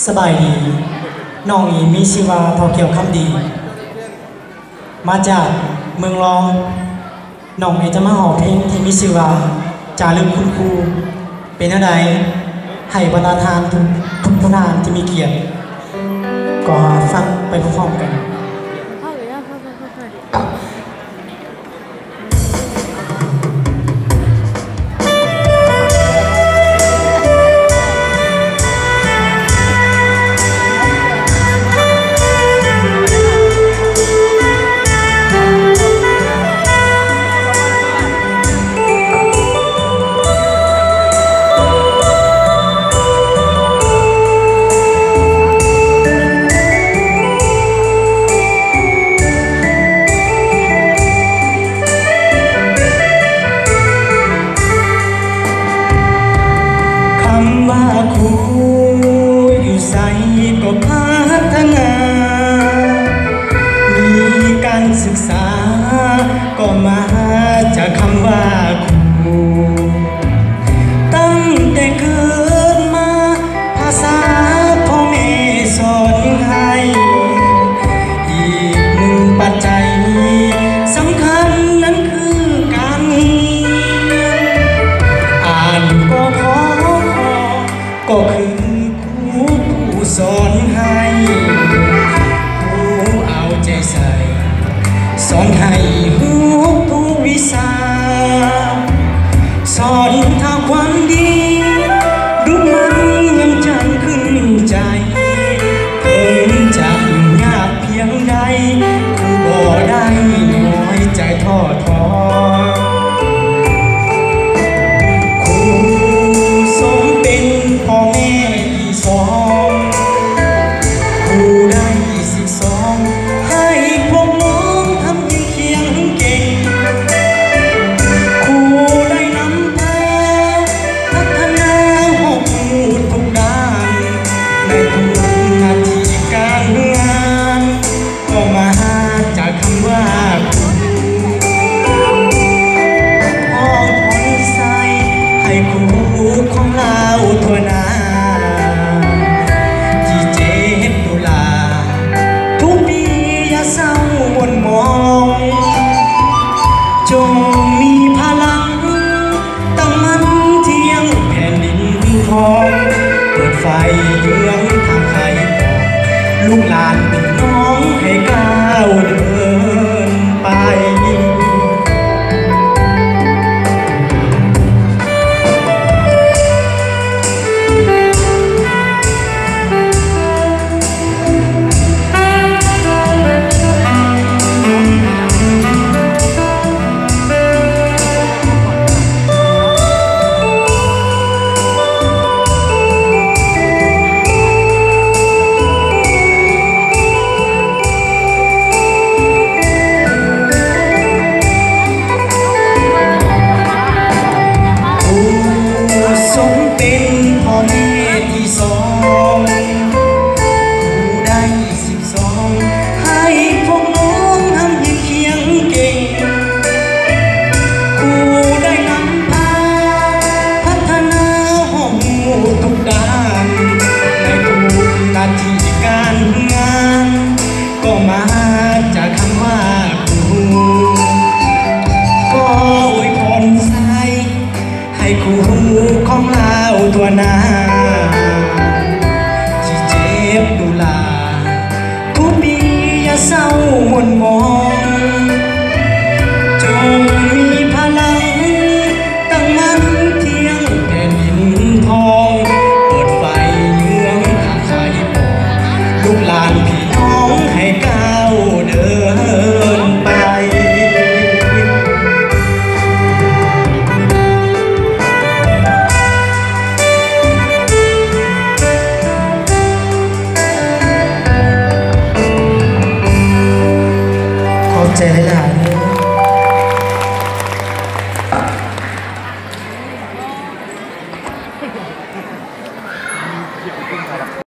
สบายดีน้องอีมีชีวาทอเกี่ยวคำดีมาจากเมืองรองน้องเอจะมาหอเพลงที่มีชีวาจารึกคุณครูเป็นอะไรให้บรรดาทานทุกทานที่มีเกียรติก็ฟังไปพร้อมๆกันครูอยู่ใส่ก็พัฒนามีการศึกษาก็มาจากคำว่าครูตั้งแต่เกิดมาภาษาพ่อแม่สอนให้อีกหนึ่งปัจจัยสำคัญนั้นคือการอ่านก็พอก็คือครูผู้สอนให้ครูเอาใจใส่สอนให้รู้ทุกวิชาสอนทางความดีดูมันยังจำขึ้นใจถึงจะยากเพียงใดครูบ่ได้น้อยใจท้อถอยพ่อแม่ที่สองครูได้12ให้พวกน้องทำให้เคียงเก่งครูได้นำพาพัฒนาหกหมู่ทุกด้านในทุกหน้าที่การงานก็มาจากคำว่าครูพ่อผ่อนใส่ให้ครูของเราทั่วหน้าที่เจ็บตุลาทุกปีอย่าเศร้าหม่นหมองจงมีพลังตั้งมั่นเที่ยงแผ่นดินทองเปิดไฟเยื้องทางใครบอกลูกหลานพี่น้องให้ก้าวเดินไปก็มาจากคำว่าครูก็อวยพรใส่ให้ครูของเราทั่วหน้าที่เจ็บตุลาทุกปีอย่าเศร้าหม่นหมองจงมีพลังตั้งมั่นเที่ยงแผ่นดินทองเปิดไฟเยื้องทางใครบอกลูกหลานพี่น้องให้ก้าวเดินไปขอบใจหลาย